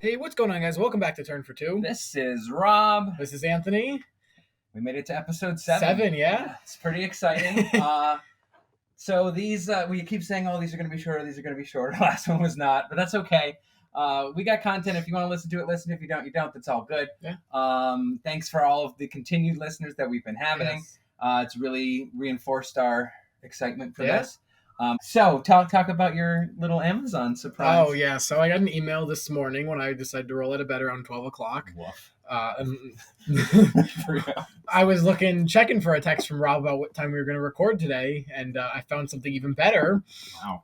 Hey, what's going on, guys? Welcome back to Turn for Two. This is Rob. This is Anthony. We made it to episode 7. Yeah. It's pretty exciting. So these, we keep saying, oh, these are going to be shorter, these are going to be shorter. Last one was not, but that's okay. We got content. If you want to listen to it, listen. If you don't, you don't. That's all good. Yeah. Thanks for all of the continued listeners that we've been having. Yes. It's really reinforced our excitement for this. So talk about your little Amazon surprise. Oh, yeah. So I got an email this morning when I decided to roll out of bed around 12 o'clock. Woof. I was checking for a text from Rob about what time we were going to record today, and I found something even better.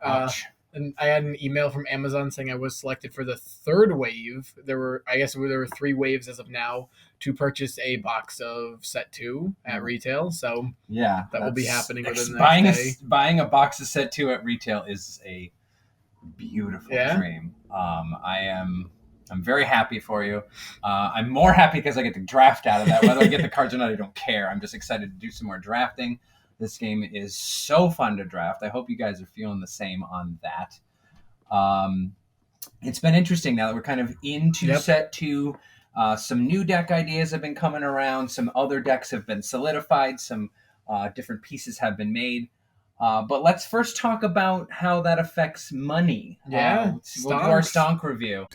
Wow. And I had an email from Amazon saying I was selected for the third wave. There were 3 waves as of now to purchase a box of set 2 at retail. So yeah, that will be happening within the next day. Buying a box of set 2 at retail is a beautiful dream. I'm very happy for you. I'm more happy because I get the draft out of that. Whether I get the cards or not, I don't care. I'm just excited to do some more drafting. This game is so fun to draft. I hope you guys are feeling the same on that. It's been interesting now that we're kind of into set 2. Some new deck ideas have been coming around. Some other decks have been solidified. Some different pieces have been made. But let's first talk about how that affects money. Yeah. We'll do our stonk review.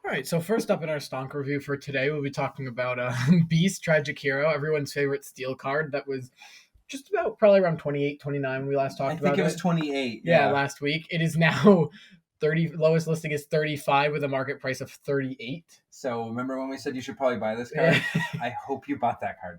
All right, so first up in our stonk review for today, we'll be talking about Beast Tragic Hero, everyone's favorite steel card that was just about probably around 28, 29 when we last talked about it. I think it was 28. Yeah, last week. It is now 30. Lowest listing is 35 with a market price of 38. So remember when we said you should probably buy this card? I hope you bought that card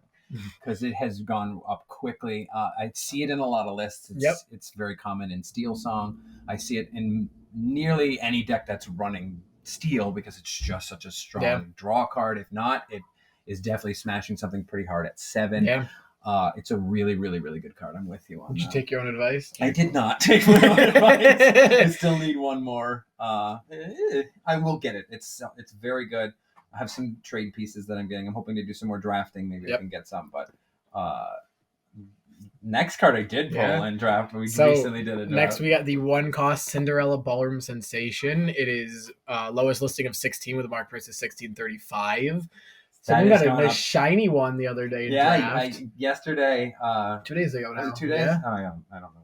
because it has gone up quickly. I see it in a lot of lists. It's very common in Steel Song. I see it in nearly any deck that's running Steel because it's just such a strong draw card. If not, it is definitely smashing something pretty hard at 7. Yeah. It's a really, really, really good card. I'm with you on that. Did you take your own advice? I did not take my own advice. I still need one more. I will get it. It's very good. I have some trade pieces that I'm getting. I'm hoping to do some more drafting. Maybe I can get some. But next card I did pull and draft. We recently did it. Next we got the 1-cost Cinderella Ballroom Sensation. It is lowest listing of 16 with a market price of $16.35. So we got a nice shiny one the other day. Yesterday. 2 days ago now. Was it 2 days? Yeah. Oh, I don't know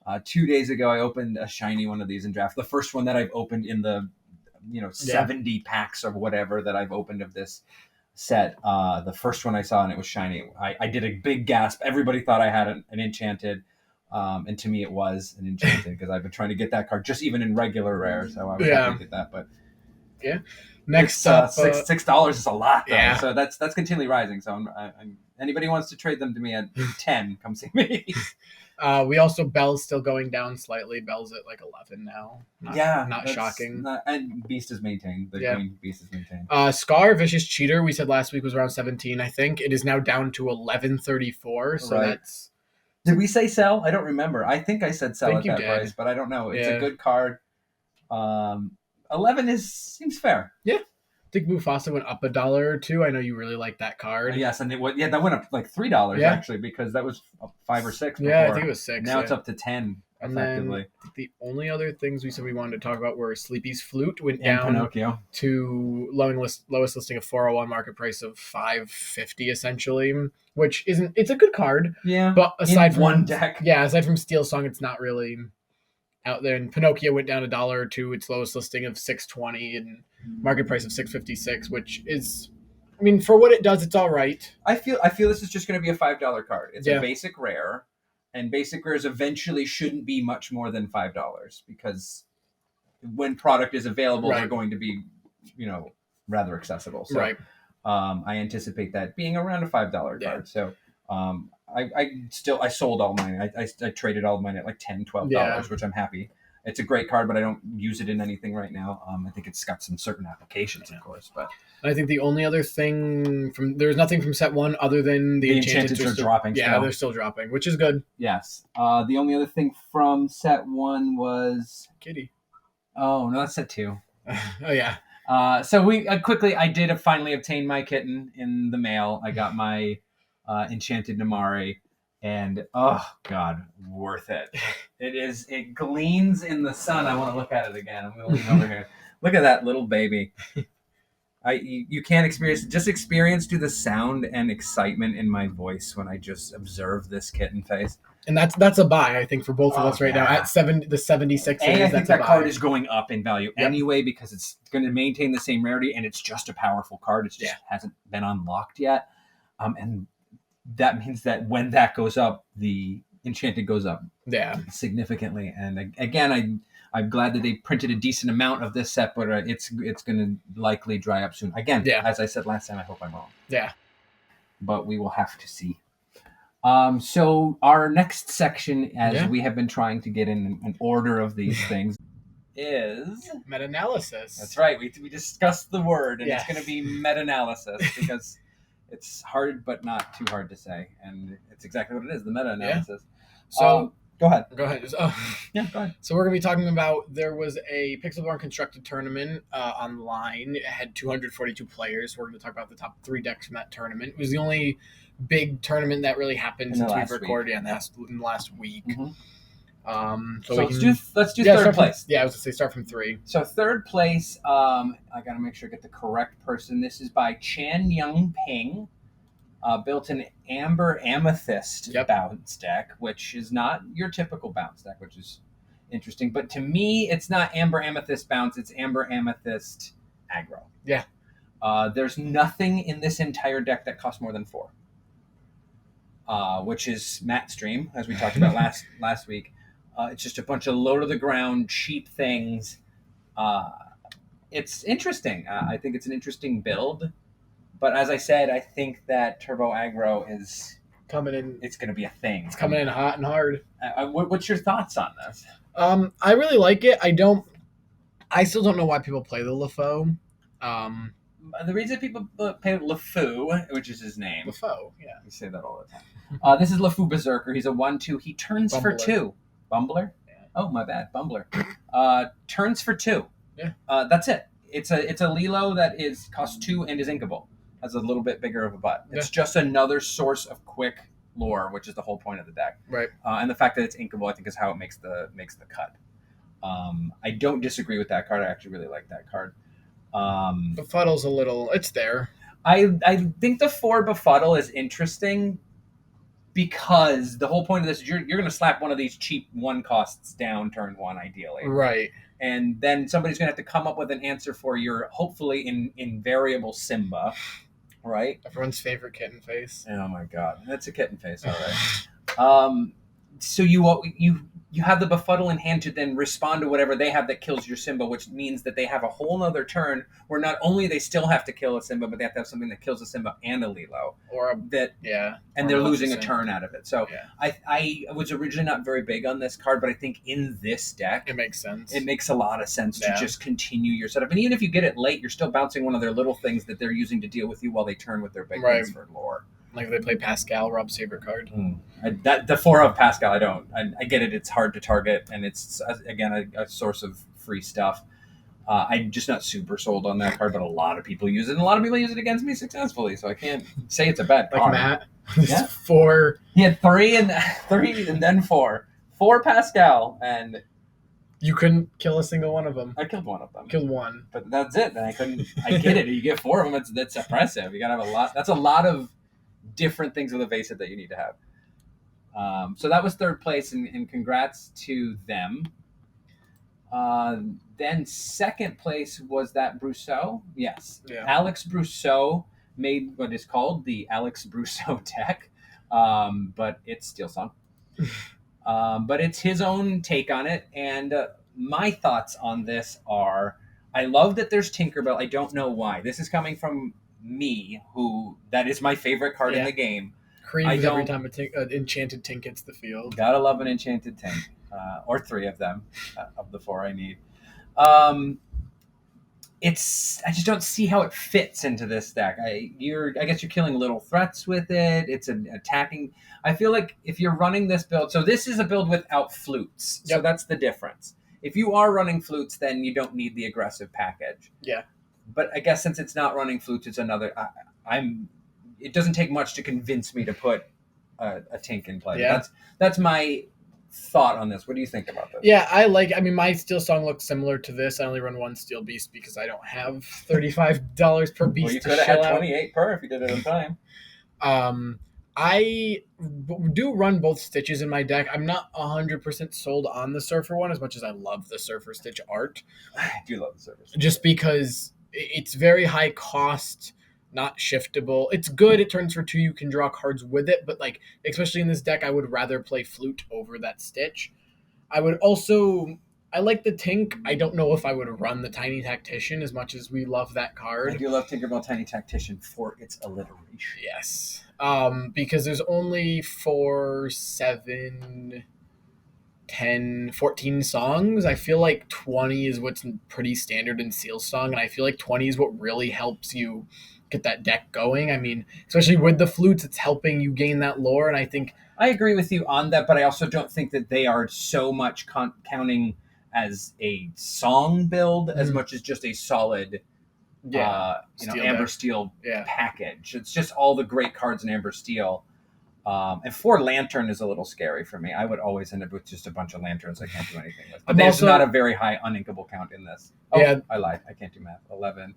time. 2 days ago, I opened a shiny one of these in draft. The first one that I've opened in the 70 packs or whatever that I've opened of this set. The first one I saw and it was shiny. I did a big gasp. Everybody thought I had an enchanted. And to me, it was an enchanted because I've been trying to get that card just even in regular rare. So I was happy to get that. But yeah. Next up, $6 is a lot, though. Yeah. So that's continually rising. So anybody wants to trade them to me at 10, come see me. We also Bell's still going down slightly. Bell's at like 11 now. Not shocking. And Beast is maintained. The Green Beast is maintained. Scar Vicious Cheater we said last week was around 17. I think it is now down to 11.34. So that's. Did we say sell? I don't remember. I think I said sell at that price, but I don't know. It's a good card. 11 seems fair. Yeah. I think Mufasa went up $1 or $2. I know you really like that card. Yes, and that went up like $3 actually because that was up 5 or 6 before. Yeah, I think it was 6. Now it's up to 10 effectively. And then the only other things we said we wanted to talk about were Sleepy's Flute went and down Pinocchio to lowest listing of 401, market price of $550 essentially, which it's a good card. Yeah, but aside from one deck, aside from Steel Song, it's not really out there. And Pinocchio went down $1 or $2. Its lowest listing of $620 and market price of $656, which is, I mean, for what it does, it's all right. I feel this is just going to be a $5 card. It's a basic rare, and basic rares eventually shouldn't be much more than $5 because when product is available, they're going to be, rather accessible. So, I anticipate that being around a $5 card. So, I sold all mine. I traded all of mine at like $10, $12, which I'm happy. It's a great card, but I don't use it in anything right now. I think it's got some certain applications, of course. But I think the only other thing there's nothing from set 1 other than the Enchanteds are dropping. Yeah, they're still dropping, which is good. Yes. The only other thing from set 1 was Kitty. Oh no, that's set 2. Oh yeah. So we I did finally obtain my kitten in the mail. I got my Enchanted Namari, And oh god, worth it. It is. It gleams in the sun. I want to look at it again. I'm going to lean over here. Look at that little baby. You can't experience to the sound and excitement in my voice when I just observe this kitten face. And that's a buy, I think, for both of us right now at the 76. And I think that card is going up in value anyway because it's going to maintain the same rarity, and it's just a powerful card. It just hasn't been unlocked yet, and that means that when that goes up, the enchanted goes up significantly. And again, I'm glad that they printed a decent amount of this set, but it's going to likely dry up soon. Again, as I said last time, I hope I'm wrong. Yeah. But we will have to see. So our next section, as we have been trying to get in an order of these things, is meta-analysis. That's right. We discussed the word, and it's going to be meta-analysis because it's hard but not too hard to say, and it's exactly what it is, the meta-analysis. So go ahead. Go ahead. Go ahead. So we're going to be talking about, there was a Pixelborn Constructed tournament online. It had 242 players. We're going to talk about the top 3 decks from that tournament. It was the only big tournament that really happened since we've recorded in the last week. Mm-hmm. Let's do third place. Yeah, I was going to say start from 3. So third place, I got to make sure I get the correct person. This is by Chan Young Ping. Built an Amber Amethyst bounce deck, which is not your typical bounce deck, which is interesting. But to me, it's not Amber Amethyst bounce, it's Amber Amethyst aggro. Yeah. There's nothing in this entire deck that costs more than 4. Which is Matt's dream, as we talked about last week. It's just a bunch of low-to-the-ground, cheap things. It's interesting. I think it's an interesting build. But as I said, I think that Turbo Aggro is coming in. It's going to be a thing. It's coming in hot and hard. What's your thoughts on this? I really like it. I still don't know why people play the LeFou. The reason people play LeFou, which is his name. LeFou, yeah. We say that all the time. This is LeFou Berserker. He's a 1/2. He turns for 2. Bumbler? Yeah. Oh, my bad. Bumbler. Turns for 2. Yeah. That's it. It's a Lilo that costs 2 and is inkable. Has a little bit bigger of a butt. It's just another source of quick lore, which is the whole point of the deck. Right. And the fact that it's inkable, I think, is how it makes the cut. I don't disagree with that card. I actually really like that card. Befuddle's it's there. I think the 4 Befuddle is interesting because the whole point of this is you're going to slap one of these cheap 1 costs down turn 1, ideally. Right. And then somebody's going to have to come up with an answer for your hopefully invariable Simba. Right? Everyone's favorite kitten face. Oh my god, that's a kitten face, all right. So you have the Befuddle in hand to then respond to whatever they have that kills your Simba, which means that they have a whole other turn where not only they still have to kill a Simba, but they have to have something that kills a Simba and a Lilo. And they're losing a turn out of it. So I was originally not very big on this card, but I think in this deck it makes sense. It makes a lot of sense to just continue your setup. And even if you get it late, you're still bouncing one of their little things that they're using to deal with you while they turn with their big things for lore. Like if they play Pascal, Rob's favorite card. The 4 of Pascal, I don't. I get it. It's hard to target, and it's, again, a source of free stuff. I'm just not super sold on that card, but a lot of people use it, and a lot of people use it against me successfully, so I can't say it's a bad card. Like Matt. 4. He had 3 and then 4. 4 Pascal, and... You couldn't kill a single one of them. I killed one of them. Killed 1. But that's it. I couldn't... I get it. You get 4 of them, that's impressive. You gotta have a lot... That's a lot of different things with evasive that you need to have. So that was third place, and congrats to them. Then second place was that Brousseau. Yes. Yeah. Alex Brousseau made what is called the Alex Brousseau deck, but it's still Sump. But it's his own take on it, and my thoughts on this are, I love that there's Tinkerbell. I don't know why. This is coming from me, that is my favorite card in the game. Creams every time an enchanted Tink hits the field. Gotta love an enchanted Tink, or 3 of them, of the 4 I need. I just don't see how it fits into this deck. I guess you're killing little threats with it. It's an attacking. I feel like if you're running this build, so this is a build without flutes, so that's the difference. If you are running flutes, then you don't need the aggressive package. Yeah. But I guess since it's not running flutes, it's another. It doesn't take much to convince me to put a Tink in play. Yeah. That's my thought on this. What do you think about this? Yeah, my Steel Song looks similar to this. I only run one Steel Beast because I don't have $35 per beast. Well, you could have had 28 per if you did it on time. I do run both Stitches in my deck. I'm not 100% sold on the Surfer one as much as I love the Surfer Stitch art. I do love the Surfer Stitch. Just because it's very high cost, not shiftable. It's good. It turns for 2. You can draw cards with it, but like especially in this deck, I would rather play Flute over that Stitch. I like the Tink. I don't know if I would run the Tiny Tactician as much as we love that card. I do love Tinkerbell Tiny Tactician for its alliteration. Yes. Because there's only 4, 7, 10, 14 songs. I feel like 20 is what's pretty standard in Seal Song, and I feel like 20 is what really helps you get that deck going. I mean, especially with the flutes, it's helping you gain that lore, and I think I agree with you on that, but I also don't think that they are so much counting as a song build as much as just a solid, Amber Steel package. It's just all the great cards in Amber Steel. And 4 Lantern is a little scary for me. I would always end up with just a bunch of lanterns I can't do anything with. But there's not a very high uninkable count in this. Oh, yeah. I lied. I can't do math. 11.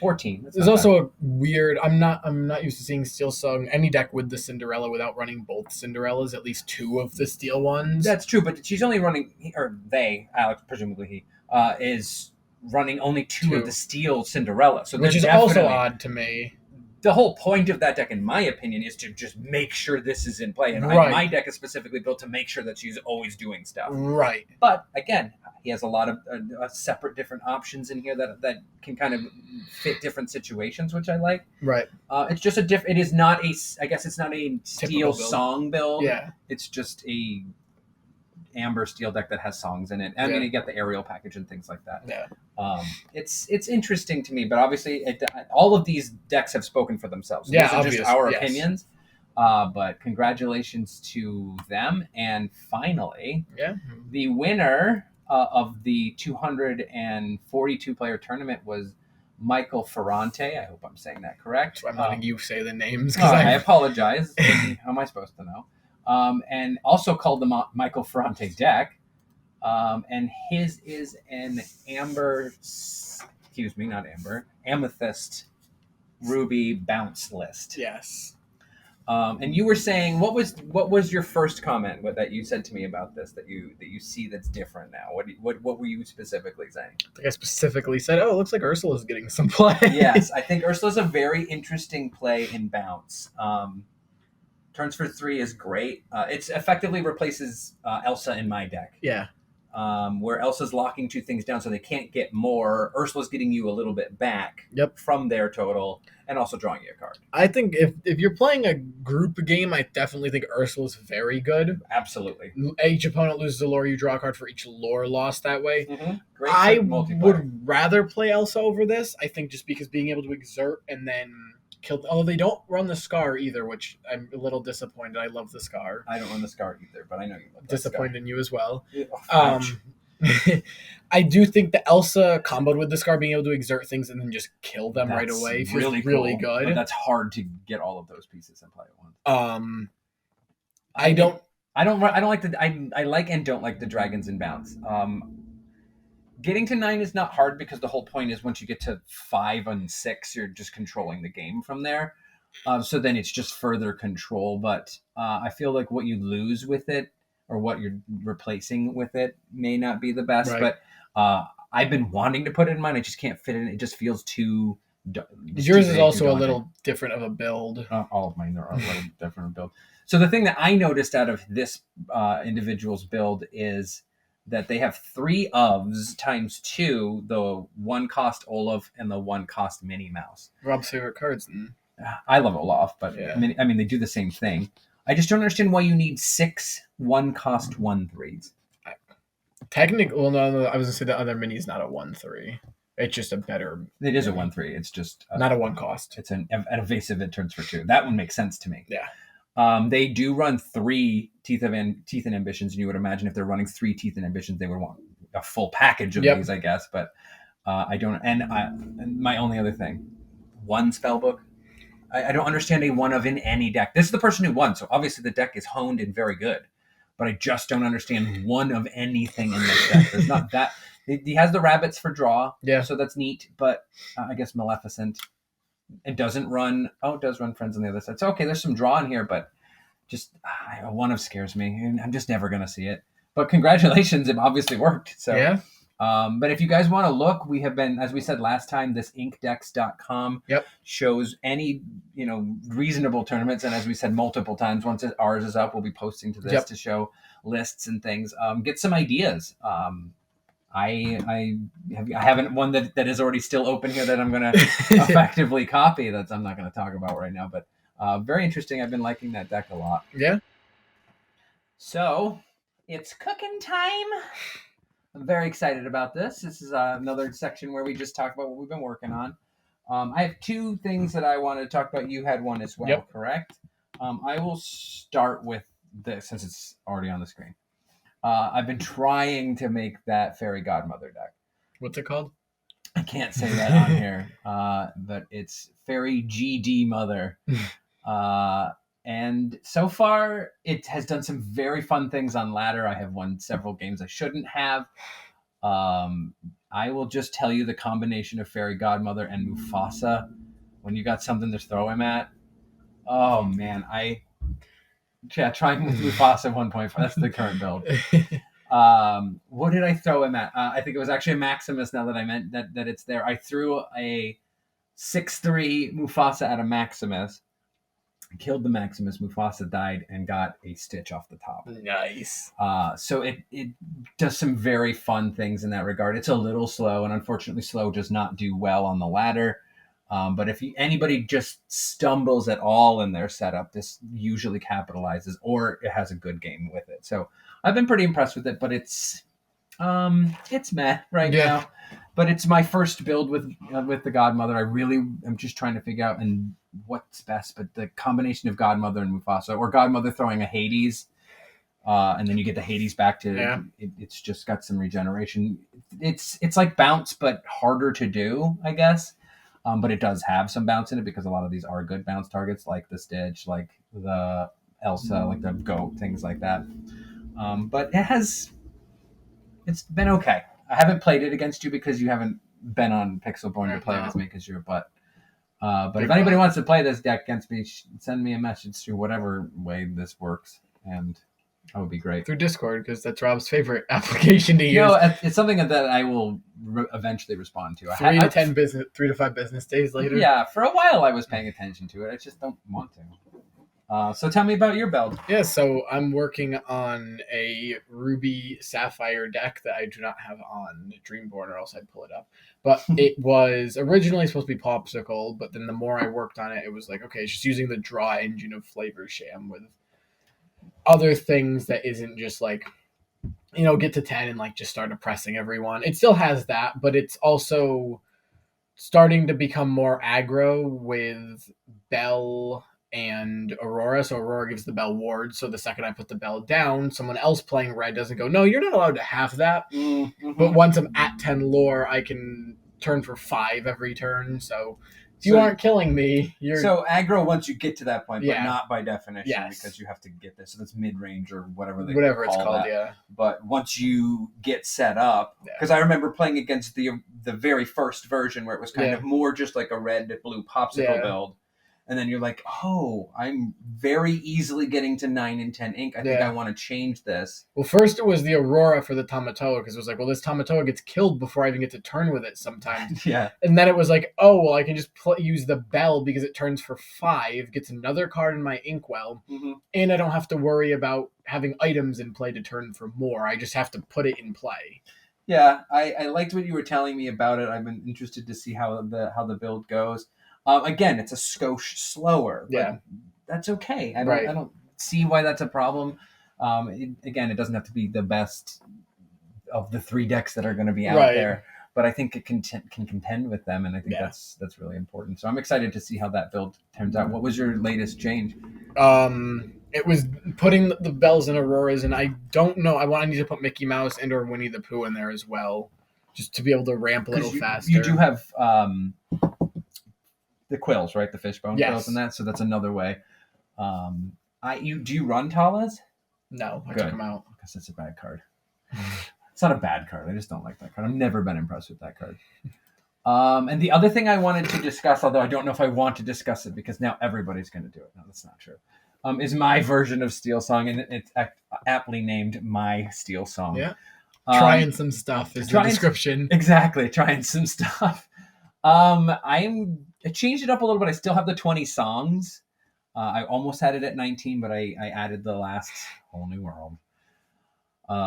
14. There's also a weird. I'm not used to seeing Steel Song any deck with the Cinderella without running both Cinderellas, at least 2 of the Steel ones. That's true, but she's only running, or they, Alex, presumably he, is running only 2 of the Steel Cinderella. So which is also odd to me. The whole point of that deck, in my opinion, is to just make sure this is in play. And my deck is specifically built to make sure that she's always doing stuff. Right. But again, he has a lot of separate different options in here that can kind of fit different situations, which I like. Right. It's just it is not I guess it's not a Steel Song build. Yeah. It's just a Amber Steel deck that has songs in it. And then you get the aerial package and things like that. Yeah. It's interesting to me, but obviously all of these decks have spoken for themselves. So these are just our opinions. But congratulations to them. And finally, the winner of the 242 player tournament was Michael Ferrante. I hope I'm saying that correct. I'm letting you say the names. I apologize. How am I supposed to know? And also called the Michael Ferrante deck. And his is an amethyst ruby bounce list. Yes. And you were saying, what was your first comment that you said to me about this that you see that's different now? What were you specifically saying? I think I specifically said, it looks like Ursula's getting some play. Yes, I think Ursula's a very interesting play in bounce. Turns for 3 is great. It effectively replaces Elsa in my deck. Yeah. Where Elsa's locking 2 things down so they can't get more. Ursula's getting you a little bit back from their total and also drawing you a card. I think if you're playing a group game, I definitely think Ursula's very good. Absolutely. Each opponent loses a lore. You draw a card for each lore lost that way. Mm-hmm. Great. I would rather play Elsa over this. I think just because being able to exert and then kill. Although they don't run the Scar either, which I'm a little disappointed. I love the Scar. I don't run the Scar either, but I know you love that disappointed Scar. In you as well. Oh, I do think the Elsa comboed with the Scar, being able to exert things and then just kill them right away, feels really cool, good. But that's hard to get all of those pieces in play at once. I like and don't like the dragons in bounce. Getting to 9 is not hard because the whole point is once you get to 5 and 6, you're just controlling the game from there. So then it's just further control. But I feel like what you lose with it or what you're replacing with it may not be the best. Right. But I've been wanting to put it in mine. I just can't fit it in. It just feels too... Yours is also a little different of a build. All of mine are a little different of a build. So the thing that I noticed out of this individual's build is that they have 3 ofs times 2, the 1 cost Olaf and the 1 cost Minnie Mouse. Rob's favorite cards. I love Olaf, but yeah. I mean, they do the same thing. I just don't understand why you need 6 1 cost 1/3s. Technically, well, no, I was going to say the other Minnie's not a 1/3. It's just a better... It is a 1/3. It's just... not a 1 cost. It's an evasive, it turns for 2. That one makes sense to me. Yeah. They do run 3 Teeth and Ambitions, and you would imagine if they're running 3 Teeth and Ambitions, they would want a full package of these, I guess. But I don't... And my only other thing, 1 spell book. I don't understand a one of in any deck. This is the person who won, so obviously the deck is honed and very good. But I just don't understand one of anything in this deck. There's not that. He has the rabbits for draw, so that's neat. But I guess Maleficent. It doesn't run. Oh, it does run Friends on the other side. So okay, there's some draw in here, but just one of scares me, and I'm just never gonna see it. But congratulations, it obviously worked. So yeah. But if you guys want to look, we have been, as we said last time, this inkdex.com shows any, reasonable tournaments. And as we said multiple times, once ours is up, we'll be posting to this to show lists and things. Get some ideas. I haven't one that is already still open here that I'm going to effectively copy. I'm not going to talk about right now, but very interesting. I've been liking that deck a lot. Yeah. So it's cooking time. I'm very excited about this. This is another section where we just talk about what we've been working on. I have two things that I wanted to talk about. You had one as well, correct? I will start with this since it's already on the screen. I've been trying to make that Fairy Godmother deck. What's it called? I can't say that on here, but it's Fairy GD Mother. And so far, it has done some very fun things on ladder. I have won several games I shouldn't have. I will just tell you the combination of Fairy Godmother and Mufasa, when you got something to throw him at. Oh, man. Trying with Mufasa 1.5. That's the current build. What did I throw him at? I think it was actually a Maximus, now that I meant that it's there. I threw a 6/3 Mufasa at a Maximus. Killed the Maximus, Mufasa died, and got a Stitch off the top. Nice. So it does some very fun things in that regard. It's a little slow, and unfortunately slow does not do well on the ladder. But if anybody just stumbles at all in their setup, this usually capitalizes, or it has a good game with it. So I've been pretty impressed with it, but it's meh now. But it's my first build with the Godmother. I really am just trying to figure out what's best. But the combination of Godmother and Mufasa, or Godmother throwing a Hades, and then you get the Hades back to it's just got some regeneration. It's like bounce, but harder to do, I guess. But it does have some bounce in it because a lot of these are good bounce targets, like the Stitch, like the Elsa, like the Goat, things like that. But it's been okay. I haven't played it against you because you haven't been on Pixelborn to play with me because you're a butt. But if anybody wants to play this deck against me, send me a message through whatever way this works, and that would be great. Through Discord, because that's Rob's favorite application to use. No, it's something that I will eventually respond to. 3 to 5 business days later. Yeah, for a while I was paying attention to it. I just don't want to. So tell me about your build. Yeah, so I'm working on a Ruby Sapphire deck that I do not have on Dreamborn, or else I'd pull it up. But it was originally supposed to be Popsicle, but then the more I worked on it, it was like, okay, it's just using the draw engine of Flavor Sham with other things that isn't just like, get to 10 and like just start oppressing everyone. It still has that, but it's also starting to become more aggro with Belle and Aurora. So Aurora gives the Belle ward. So the second I put the Belle down, someone else playing red doesn't go, no, you're not allowed to have that. Mm-hmm. But once I'm at 10 lore, I can turn for 5 every turn. So if you aren't killing me, you're... So aggro once you get to that point, but not by definition, because you have to get there. So that's mid-range or whatever it's called, that. But once you get set up, because I remember playing against the very first version where it was kind of more just like a red-blue Popsicle build. And then you're like, oh, I'm very easily getting to 9 and 10 ink. I think I want to change this. Well, first it was the Aurora for the Tamatoa, because it was like, well, this Tamatoa gets killed before I even get to turn with it sometimes. And then it was like, oh, well, I can just use the Belle because it turns for 5, gets another card in my Inkwell, and I don't have to worry about having items in play to turn for more. I just have to put it in play. Yeah, I liked what you were telling me about it. I've been interested to see how the build goes. Again, it's a skosh slower. But that's okay. I don't see why that's a problem. It doesn't have to be the best of the 3 decks that are going to be out there, but I think it can contend with them, and I think that's really important. So I'm excited to see how that build turns out. What was your latest change? It was putting the Bells and Auroras, and I don't know. I need to put Mickey Mouse and or Winnie the Pooh in there as well, just to be able to ramp a little faster. You do have the quills, right? The fishbone quills and that. So that's another way. Do you run Talas? No, I took them out because it's a bad card. It's not a bad card. I just don't like that card. I've never been impressed with that card. And the other thing I wanted to discuss, although I don't know if I want to discuss it because now everybody's going to do it. No, that's not true. Is my version of Steel Song, and it's aptly named My Steel Song. Yeah. Trying some stuff is the description. Exactly. Trying some stuff. I changed it up a little bit. I still have the 20 songs. I almost had it at 19, but I added the last Whole New World.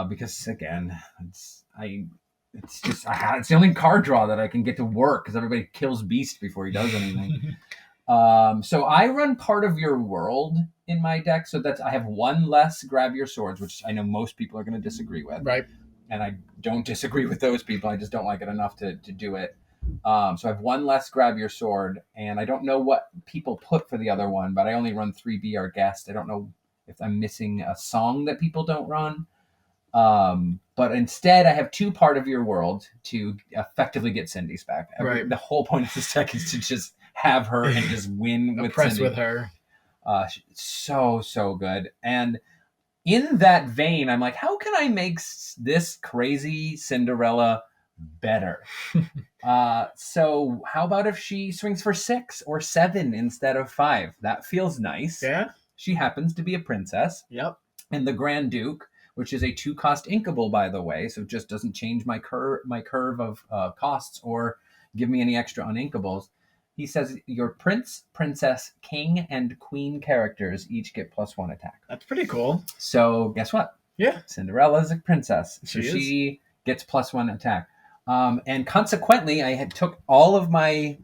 Because again, it's the only card draw that I can get to work because everybody kills Beast before he does anything. So I run Part of Your World in my deck, so I have one less Grab Your Swords, which I know most people are going to disagree with. Right. And I don't disagree with those people. I just don't like it enough to do it. So I have one less Grab Your Sword, and I don't know what people put for the other one, but I only run 3 Be Our Guest. I don't know if I'm missing a song that people don't run. But instead, I have 2 Part of Your World to effectively get Cindy's back. Right. The whole point of this deck is to just have her and just win with Impress Cindy. with her. So good. And in that vein, I'm like, how can I make this crazy Cinderella better? So how about if she swings for 6 or 7 instead of 5? That feels nice. Yeah. She happens to be a princess. Yep. And the Grand Duke, which is a 2-cost inkable, by the way, so it just doesn't change my curve of costs or give me any extra uninkables. He says your prince, princess, king, and queen characters each get +1 attack. That's pretty cool. So guess what? Yeah. Cinderella's a princess. So she gets +1 attack. And consequently, I had took all of my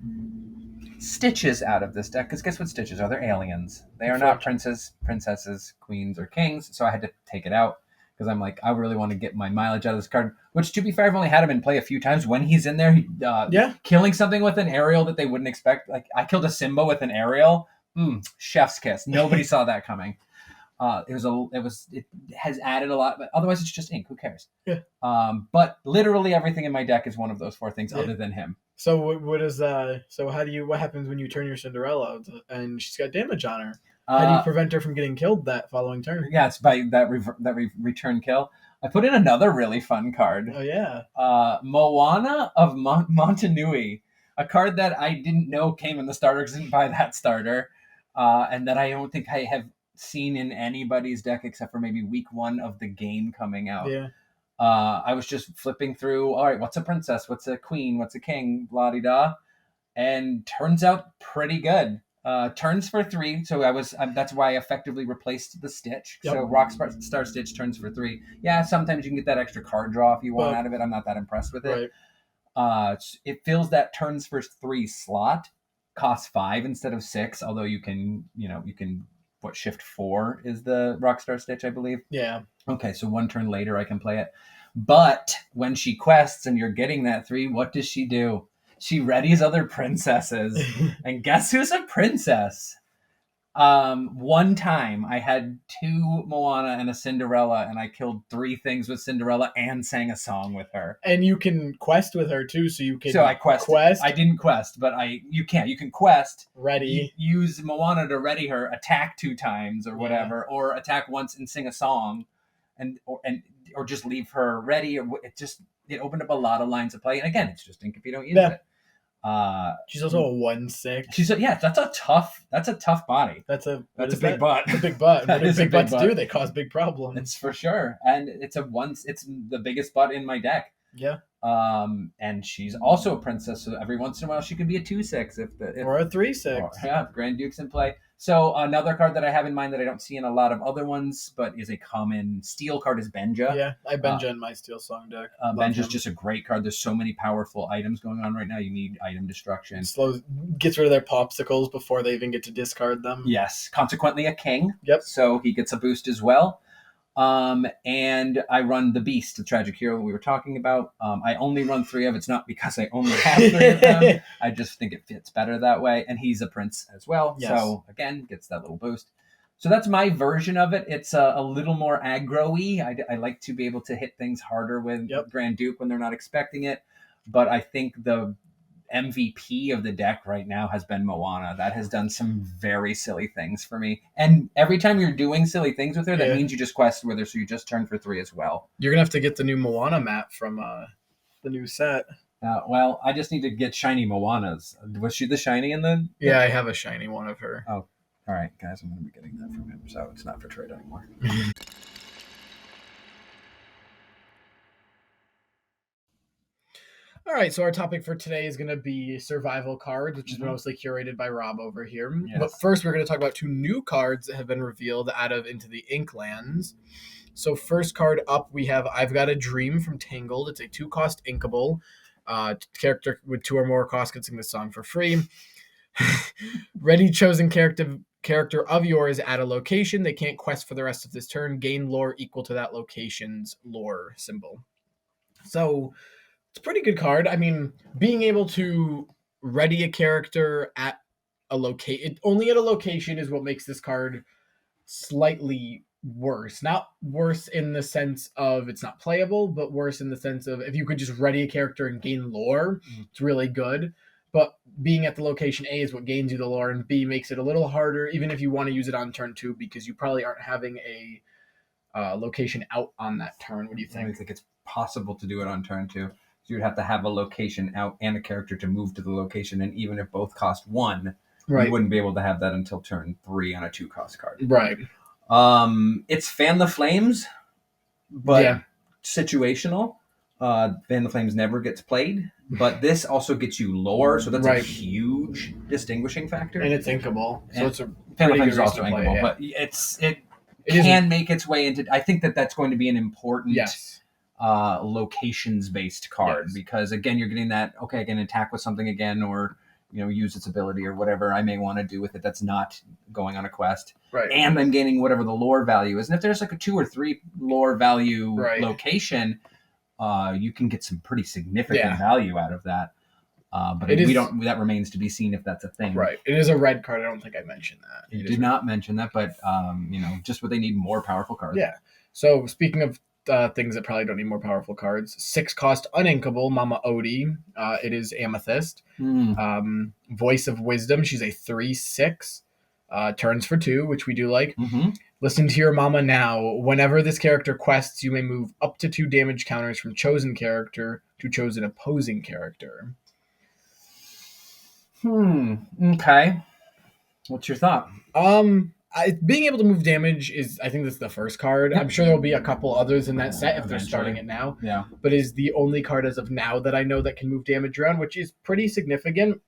stitches out of this deck, because guess what stitches are? They're aliens. They are not princesses, queens, or kings, so I had to take it out. Because I'm like, I really want to get my mileage out of this card. Which, to be fair, I've only had him in play a few times. When he's in there, killing something with an aerial that they wouldn't expect. Like, I killed a Simba with an aerial. Chef's kiss. Nobody saw that coming. It has added a lot, but otherwise it's just ink. Who cares? Yeah. But literally everything in my deck is one of those 4 things other than him. So what happens when you turn your Cinderella and she's got damage on her? How do you prevent her from getting killed that following turn? Yeah, it's by that return kill. I put in another really fun card. Oh, yeah. Moana of Montanui, a card that I didn't know came in the starter because I didn't buy that starter, and that I don't think I have seen in anybody's deck except for maybe week 1 of the game coming out. Yeah. I was just flipping through, all right, what's a princess? What's a queen? What's a king? Blah-de-da. And turns out pretty good. Turns for 3, so that's why I effectively replaced the Stitch. Yep. So Rockstar Stitch turns for 3. Yeah, sometimes you can get that extra card draw if you want out of it. I'm not that impressed with it. Right. It fills that turns for 3 slot, costs 5 instead of 6. Although you can shift 4 is the Rockstar Stitch, I believe. Yeah. Okay, so 1 turn later I can play it. But when she quests and you're getting that 3, what does she do? She readies other princesses. And guess who's a princess? One time I had 2 Moana and a Cinderella, and I killed 3 things with Cinderella and sang a song with her. And you can quest with her too, so you can. So I quest. I didn't quest, but you can quest. Ready. Use Moana to ready her, attack 2 times or whatever, or attack once and sing a song, or just leave her ready. Or it opened up a lot of lines of play. And again, it's just ink if you don't use it. She's also a 1/6. That's a tough body. That's a big butt. It's a big butt. What do big butts do? They cause big problems. It's for sure. And it's the biggest butt in my deck. Yeah. And she's also a princess, so every once in a while she could be a 2/6 or a 3/6. Yeah, Grand Duke's in play. So another card that I have in mind that I don't see in a lot of other ones, but is a common steel card, is Benja. Yeah, I Benja in my Steel Song deck. Benja's just a great card. There's so many powerful items going on right now. You need item destruction. Gets rid of their popsicles before they even get to discard them. Yes. Consequently, a king. Yep. So he gets a boost as well. And I run the Beast, the tragic hero we were talking about. I only run 3 of it. It's not because I only have 3 of them. I just think it fits better that way. And he's a prince as well. Yes. So again, gets that little boost. So that's my version of it. It's a little more aggro-y. I like to be able to hit things harder with Grand Duke when they're not expecting it. But I think the MVP of the deck right now has been Moana. That has done some very silly things for me. And every time you're doing silly things with her, that means you just quest with her, so you just turn for 3 as well. You're going to have to get the new Moana map from the new set. Well, I just need to get shiny Moanas. Was she the shiny in the... Yeah, I have a shiny one of her. Oh, all right, guys, I'm going to be getting that from him, so it's not for trade anymore. All right, so our topic for today is going to be survival cards, which is mostly curated by Rob over here. Yes. But first, we're going to talk about 2 new cards that have been revealed out of Into the Inklands. So first card up, we have I've Got a Dream from Tangled. It's a 2-cost inkable. Character with 2 or more costs can sing the song for free. Ready chosen character of yours at a location. They can't quest for the rest of this turn. Gain lore equal to that location's lore symbol. So... it's a pretty good card. I mean, being able to ready a character at a location, only at a location, is what makes this card slightly worse. Not worse in the sense of it's not playable, but worse in the sense of if you could just ready a character and gain lore, it's really good. But being at the location A is what gains you the lore, and B makes it a little harder, even if you want to use it on turn 2, because you probably aren't having a location out on that turn. What do you think? I think it's possible to do it on turn 2. So you'd have to have a location out and a character to move to the location, and even if both cost 1, you wouldn't be able to have that until turn 3 on a 2-cost card. Right. It's Fan the Flames, but situational. Fan the Flames never gets played, but this also gets you lore, so that's a huge distinguishing factor. And it's inkable, so it's a Fan the Flames is also inkable, but it can make its way into. I think that's going to be an important. Yes. Locations-based card, because again, you're getting that, okay, I can attack with something again, or use its ability or whatever I may want to do with it that's not going on a quest. Right. And I'm gaining whatever the lore value is. And if there's like a 2 or 3 lore value location, you can get some pretty significant value out of that. But that remains to be seen if that's a thing. Right. It is a red card. I don't think I mentioned that. You did not mention that, but just what they need, more powerful cards. Yeah. So speaking of things that probably don't need more powerful cards, 6-cost uninkable Mama Odie. It is Amethyst. Voice of Wisdom. She's a 3/6. Turns for 2, which we do like. Listen to your mama now. Whenever this character quests, you may move up to 2 damage counters from chosen character to chosen opposing character. Okay. What's your thought? Being able to move damage is, I think that's the first card. Yep. I'm sure there'll be a couple others in that set if they're starting it now. Yeah. But is the only card as of now that I know that can move damage around, which is pretty significant.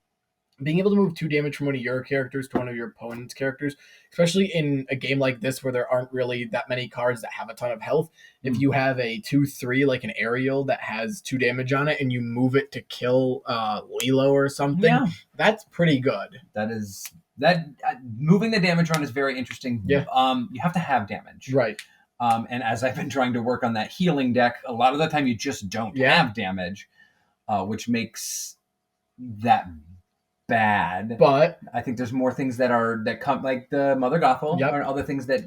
Being able to move 2 damage from one of your characters to one of your opponent's characters, especially in a game like this where there aren't really that many cards that have a ton of health. If you have a 2/3 like an Ariel that has 2 damage on it and you move it to kill Lilo or something, that's pretty good. That moving the damage around is very interesting. Yeah. You have to have damage. Right. And as I've been trying to work on that healing deck, a lot of the time you just don't have damage, which makes that bad. But I think there's more things that come, like the Mother Gothel, or other things that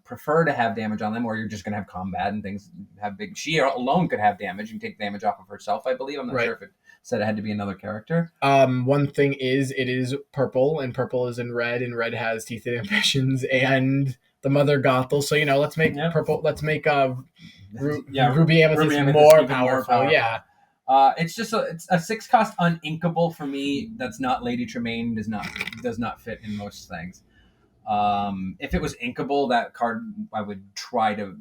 prefer to have damage on them, or you're just going to have combat and things have big. She alone could have damage and take damage off of herself, I believe. I'm not sure if it said it had to be another character. One thing is it is purple, and purple is in red, and red has Teeth and Ambitions and the Mother Gothel. So let's make purple. Let's make Ruby Amethyst more powerful. Yeah. It's a 6-cost uninkable for me. That's not Lady Tremaine. Does not fit in most things. If it was inkable, that card I would try to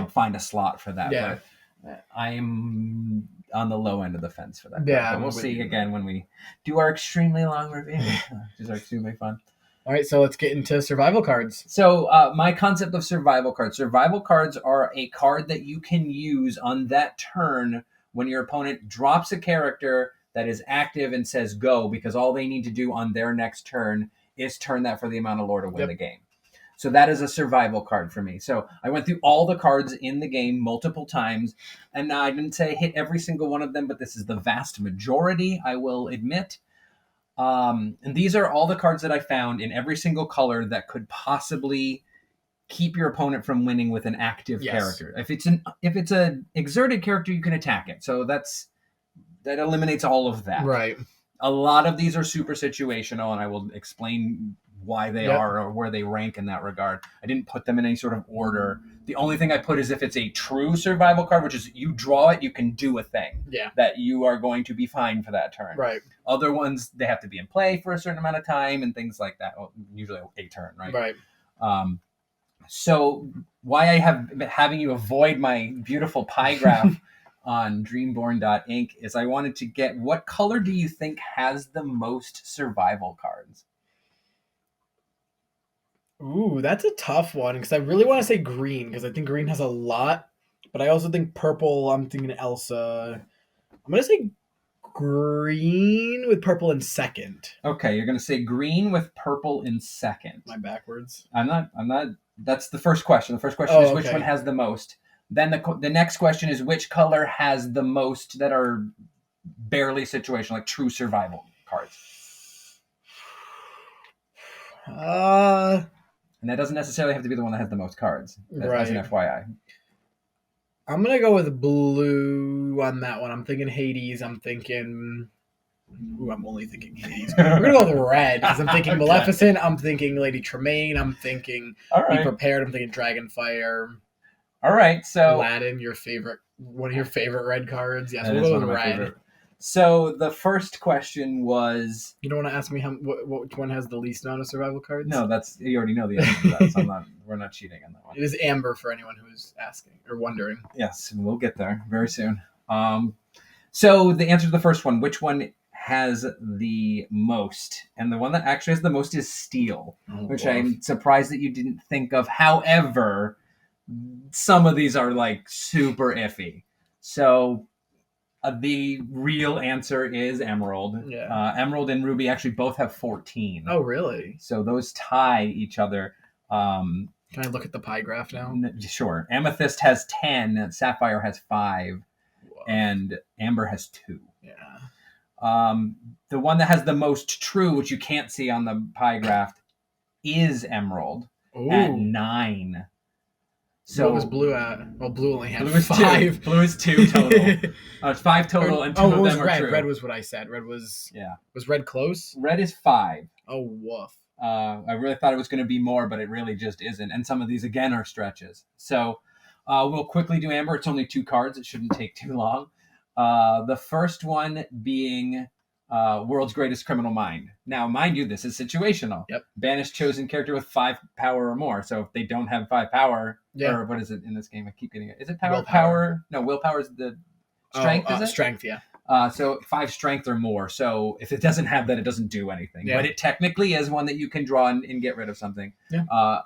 find a slot for that. Yeah. But I'm on the low end of the fence for that. Yeah, but we'll see again when we do our extremely long review, which is extremely fun. All right, so let's get into survival cards. So my concept of survival cards. Survival cards are a card that you can use on that turn when your opponent drops a character that is active and says go, because all they need to do on their next turn is turn that for the amount of lore to win the game. So that is a survival card for me. So I went through all the cards in the game multiple times, and I didn't say I hit every single one of them, but this is the vast majority, I will admit. And these are all the cards that I found in every single color that could possibly keep your opponent from winning with an active character. If it's an exerted character, you can attack it. So that's that eliminates all of that. Right. A lot of these are super situational, and I will explain why they are or where they rank in that regard. I didn't put them in any sort of order. The only thing I put is if it's a true survival card, which is you draw it, you can do a thing. Yeah. That you are going to be fine for that turn. Right. Other ones, they have to be in play for a certain amount of time and things like that. Well, usually a turn, right? Right. So why I have been having you avoid my beautiful pie graph on Dreamborn.inc is I wanted to get, what color do you think has the most survival cards? Ooh, that's a tough one because I really want to say green because I think green has a lot, but I also think purple. I'm thinking Elsa. I'm gonna say green with purple in second. Okay, you're gonna say green with purple in second. Am I backwards? I'm not. That's the first question. The first question is which one has the most. Then the next question is which color has the most that are barely situational, like true survival cards. And that doesn't necessarily have to be the one that has the most cards. As an FYI. I'm gonna go with blue on that one. I'm thinking Hades. I'm thinking. Ooh, I'm only thinking Hades. We're gonna go with red because I'm thinking Maleficent. I'm thinking Lady Tremaine. I'm thinking Be Prepared. I'm thinking Dragonfire. All right, so Aladdin, one of your favorite red cards. Yes, we'll go with red. Favorite. So the first question was... You don't want to ask me which one has the least amount of survival cards? No, you already know the answer to that, so we're not cheating on that one. It is amber for anyone who is asking or wondering. Yes, we'll get there very soon. So the answer to the first one, which one has the most? And the one that actually has the most is steel, which I'm surprised that you didn't think of. However, some of these are like super iffy. So... the real answer is Emerald. Yeah. Emerald and Ruby actually both have 14. Oh, really? So those tie each other. Can I look at the pie graph now? Sure. Amethyst has 10, Sapphire has 5, and Amber has 2. Yeah. The one that has the most true, which you can't see on the pie graph, is Emerald at 9. So what was blue at? Well, blue only had blue is 5. Blue is 2 total. It's 5 total, and 2 of them are red? true. Red was what I said. Red was... Yeah. Was red close? Red is 5. Oh, woof. I really thought it was going to be more, but it really just isn't. And some of these, again, are stretches. So we'll quickly do Amber. It's only 2 cards. It shouldn't take too long. The first one being... World's Greatest Criminal Mind. Now, mind you, this is situational. Yep. Banish chosen character with 5 power or more. So if they don't have 5 power, or what is it in this game? I keep getting it. Is it power? Willpower. No, willpower is the strength. Is it? Strength, yeah. So 5 strength or more. So if it doesn't have that, it doesn't do anything. Yeah. But it technically is one that you can draw and get rid of something. Yeah.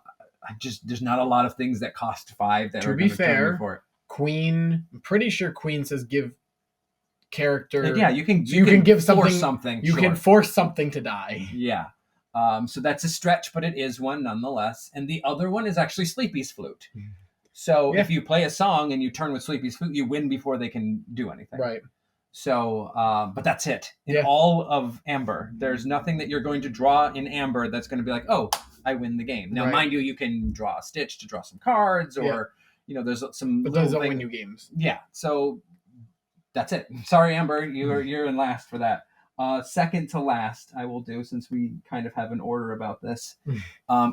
There's not a lot of things that cost 5 that to are be fair. For it. Queen. I'm pretty sure Queen says give. Character. Yeah, you can give something. You can force something to die. Yeah. So that's a stretch, but it is one nonetheless. And the other one is actually Sleepy's Flute. So if you play a song and you turn with Sleepy's Flute, you win before they can do anything. Right. So, but that's it. In all of Amber, there's nothing that you're going to draw in Amber that's going to be like, oh, I win the game. Now, mind you, you can draw a Stitch to draw some cards, or there's some. But those don't win you games. Yeah. So. That's it. Sorry, Amber, you're in last for that. Second to last, I will do, since we kind of have an order about this,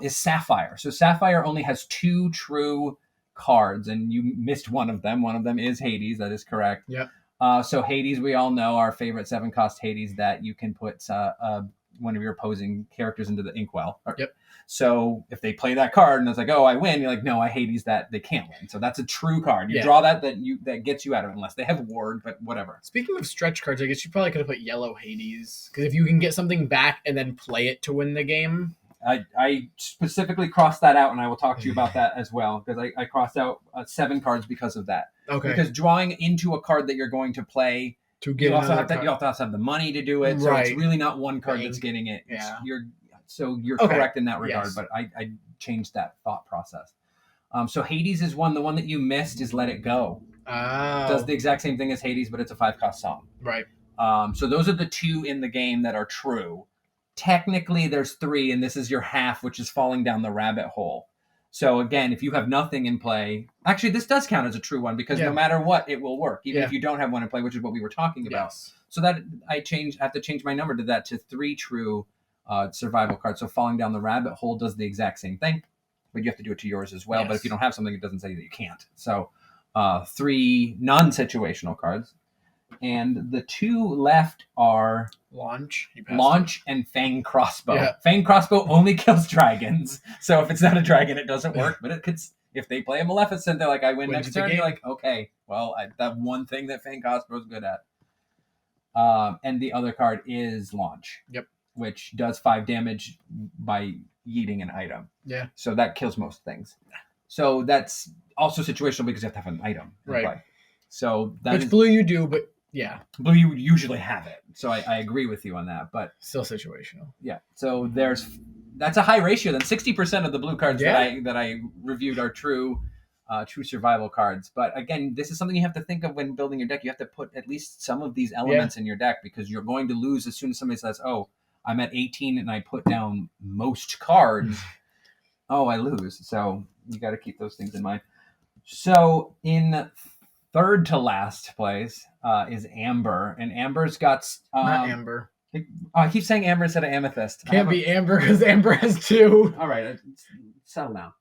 is Sapphire. So Sapphire only has 2 true cards, and you missed one of them. One of them is Hades. That is correct. Yep. So Hades, we all know, our favorite 7-cost Hades, that you can put one of your opposing characters into the inkwell. Yep. So if they play that card and it's like, oh, I win, you're like, no, I Hades that. They can't win. So that's a true card. You draw that gets you out of it, unless they have ward, but whatever. Speaking of stretch cards, I guess you probably could have put yellow Hades, because if you can get something back and then play it to win the game. I specifically crossed that out, and I will talk to you about that as well, because I crossed out 7 cards because of that. Okay. Because drawing into a card that you're going to play, you also have to have the money to do it. So it's really not one card that's getting it. Yeah. You're correct in that regard, but I changed that thought process. So Hades is one. The one that you missed is Let It Go. Oh. Does the exact same thing as Hades, but it's a 5-cost song. Right. So those are the 2 in the game that are true. Technically, there's 3, and this is your half, which is falling down the rabbit hole. So again, if you have nothing in play, actually this does count as a true one because no matter what, it will work, even if you don't have one in play, which is what we were talking about. Yes. So that I have to change my number to that to 3 true survival cards. So Falling Down the Rabbit Hole does the exact same thing, but you have to do it to yours as well. Yes. But if you don't have something, it doesn't say that you can't. So 3 non-situational cards. And the 2 left are Launch and Fang Crossbow. Yeah. Fang Crossbow only kills dragons. So if it's not a dragon, it doesn't work. But it could, if they play a Maleficent, they're like, I win next turn. You're like, okay, well, that one thing that Fang Crossbow is good at. And the other card is Launch. Yep. Which does 5 damage by yeeting an item. Yeah. So that kills most things. So that's also situational because you have to have an item in play. So that Which blue you do, but yeah. Blue you would usually have it. So I agree with you on that. But still situational. Yeah. So that's a high ratio. Then 60% of the blue cards that I reviewed are true survival cards. But again, this is something you have to think of when building your deck. You have to put at least some of these elements in your deck because you're going to lose as soon as somebody says, oh, I'm at 18 and I put down most cards. Oh, I lose. So you got to keep those things in mind. So in third to last place is Amber. And Amber's got... not Amber. I keep saying Amber instead of Amethyst. Can't be Amber because Amber has 2. All right. Settle down.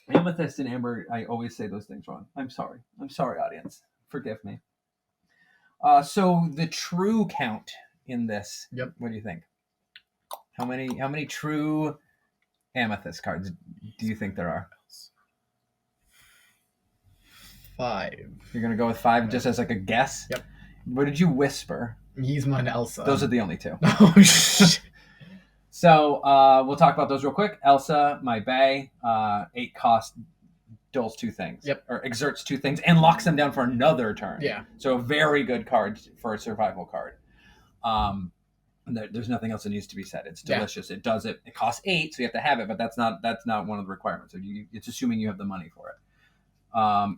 Amethyst and Amber, I always say those things wrong. I'm sorry. I'm sorry, audience. Forgive me. So the true count in this, what do you think? How many true Amethyst cards do you think there are? 5. You're going to go with 5 just as like a guess? Yep. What did you whisper? Yzma and Elsa. Those are the only 2. Oh, shit. So we'll talk about those real quick. Elsa, my bae, 8 cost, doles 2 things. Yep. Or exerts 2 things and locks them down for another turn. Yeah. So a very good card for a survival card. There's nothing else that needs to be said. It's delicious. It does it. It costs 8, so you have to have it, but that's not one of the requirements. So it's assuming you have the money for it.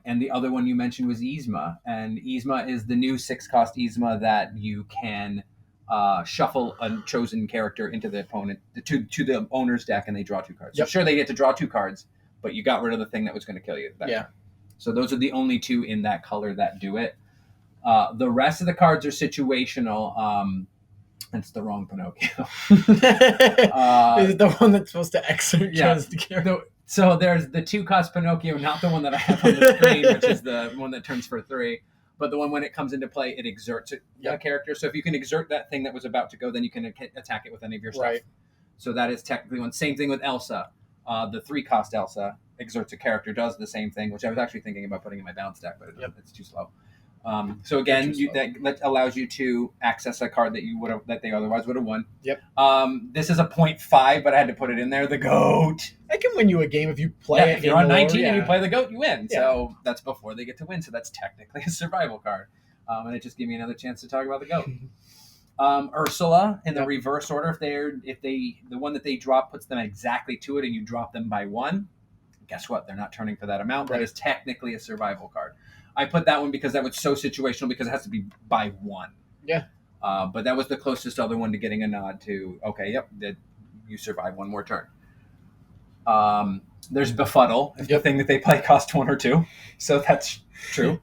And the other one you mentioned was Yzma, and Yzma is the new 6-cost Yzma that you can shuffle a chosen character into the opponent to the owner's deck, and they draw 2 cards. So sure, they get to draw 2 cards, but you got rid of the thing that was going to kill you. Turn. So those are the only 2 in that color that do it. The rest of the cards are situational. It's the wrong Pinocchio. Is it the one that's supposed to exert the character? So there's the 2-cost Pinocchio, not the one that I have on the screen, which is the one that turns for 3. But the one when it comes into play, it exerts a character. So if you can exert that thing that was about to go, then you can attack it with any of your stuff. Right. So that is technically one. Same thing with Elsa. The 3-cost Elsa exerts a character, does the same thing, which I was actually thinking about putting in my balance deck, but it's too slow. So again, that allows you to access a card that they otherwise would have won. Yep. This is a 0.5, but I had to put it in there. The GOAT. I can win you a game if you play it. If you're on 19 and you play the GOAT, you win. Yeah. So that's before they get to win. So that's technically a survival card. And it just gave me another chance to talk about the GOAT. Ursula in the reverse order. If the one that they drop puts them exactly to it, and you drop them by 1, guess what? They're not turning for that amount. Right. That is technically a survival card. I put that one because that was so situational because it has to be by 1. Yeah. But that was the closest other one to getting a nod to, you survive 1 more turn. There's Befuddle, if the thing that they play costs 1 or 2. So that's true.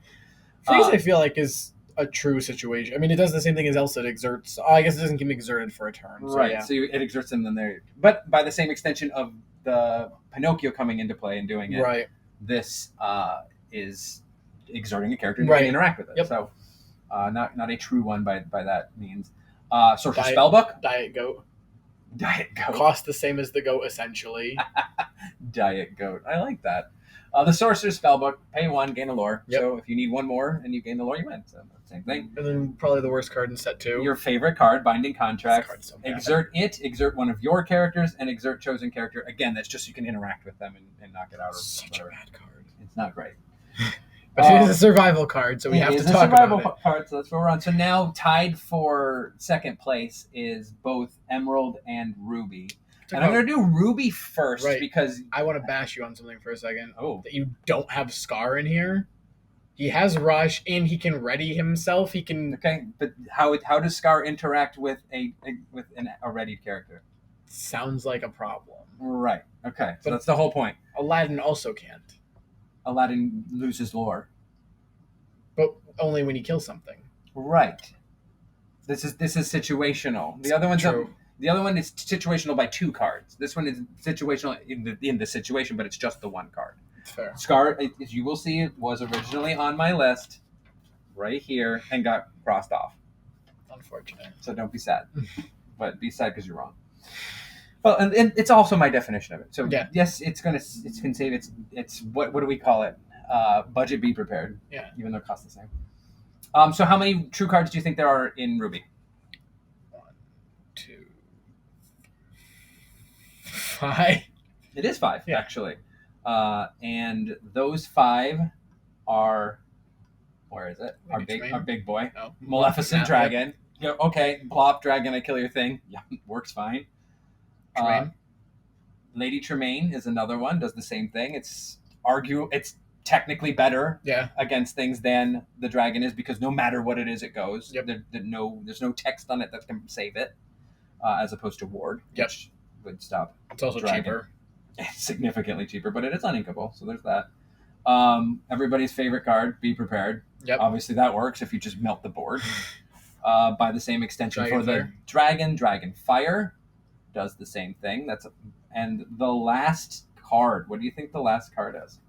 Freeze, I feel like, is a true situation. I mean, it does the same thing as Elsa. It exerts. I guess it doesn't get exerted for a turn. So, right. So it exerts them, then they're. But by the same extension of the Pinocchio coming into play and doing it, this is exerting a character and you can interact with it. Yep. So not a true one by that means. Sorcerer's Spellbook. Diet Goat. Diet Goat. Cost the same as the Goat, essentially. Diet Goat. I like that. The Sorcerer's Spellbook, pay 1, gain a lore. Yep. So if you need 1 more and you gain the lore, you win. So same thing. And then probably the worst card in set 2. Your favorite card, Binding Contract. So exert one of your characters, and exert chosen character. Again, that's just so you can interact with them and knock it out. Such a bad card. It's not great. But it is a survival card, so we have to talk about it. It is a survival card, so that's what we're on. So now tied for second place is both Emerald and Ruby. And I'm going to do Ruby first because... I want to bash you on something for a second. Oh. That you don't have Scar in here. He has Rush, and he can ready himself. He can... Okay, but how does Scar interact with a readied character? sounds like a problem. Right. Okay. So that's the whole point. Aladdin also can't. Aladdin loses lore. But only when he kills something. Right. This is situational. The other one's True. The other one is situational by 2 cards. This one is situational in the situation, but it's just the 1 card. It's fair. Scar, as you will see, it was originally on my list right here and got crossed off. Unfortunate. So don't be sad. But be sad because you're wrong. Well, and it's also my definition of it. So yeah. Yes, it's gonna save it's what do we call it? Budget be prepared. Yeah. Even though it costs the same. So how many true cards do you think there are in Ruby? 1, 2, 5. It is 5, actually. And those 5 are, where is it? Our big boy. Oh. Maleficent Dragon. Yep. Okay, plop, dragon, I kill your thing. Yeah, works fine. Tremaine. Lady Tremaine is another one, does the same thing. It's technically better against things than the dragon is, because no matter what it is, it goes. Yep. There's no text on it that can save it, as opposed to ward, which would stop. It's also dragon. cheaper. It's significantly cheaper, but it is uninkable, so there's that. Everybody's favorite card, Be Prepared. Yep. Obviously that works if you just melt the board. By the same extension Dragon for the Dragon Fire does the same thing. And the last card, what do you think the last card is?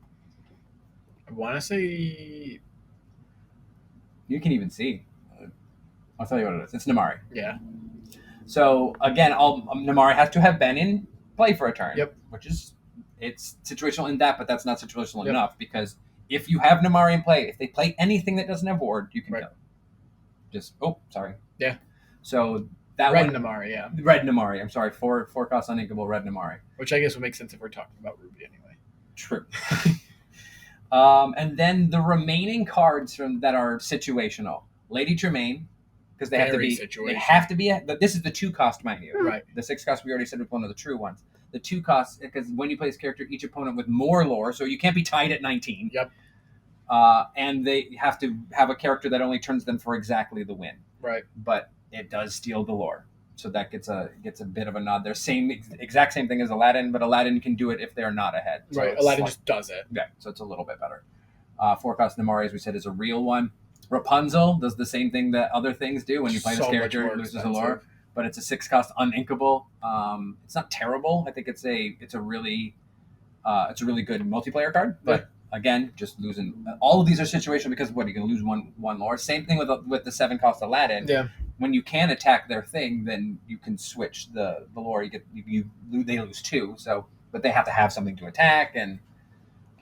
I want to say... You can even see. I'll tell you what it is. It's Namari. Yeah. So, again, Namari has to have been in play for a turn. Yep. Which is... It's situational in that, but that's not situational enough, because if you have Namari in play, if they play anything that doesn't have ward, you can kill it. Sorry. Yeah. So that Red Namari, yeah. Red Namari. I'm sorry. 4 cost uninkable Red Namari. Which I guess would make sense if we're talking about Ruby anyway. True. And then the remaining cards that are situational. Lady Tremaine, because they have to be. This is the 2 cost, mind you. Right. The 6 cost we already said was one of the true ones. The 2 costs, because when you play this character, each opponent with more lore, so you can't be tied at 19. Yep. And they have to have a character that only turns them for exactly the win. Right. But it does steal the lore, so that gets a bit of a nod there. Exact same thing as Aladdin, but Aladdin can do it if they're not ahead. So right. Aladdin just does it. Yeah. So it's a little bit better. 4 cost Namari, as we said, is a real one. Rapunzel does the same thing that other things do. When you play this character, it loses a lore. But it's a 6 cost uninkable. It's not terrible. I think it's a really good multiplayer card. But again, just losing. All of these are situational because you're going to lose one lore. Same thing with the 7 cost Aladdin. Yeah. When you can attack their thing, then you can switch the lore. They lose 2. So, but they have to have something to attack and.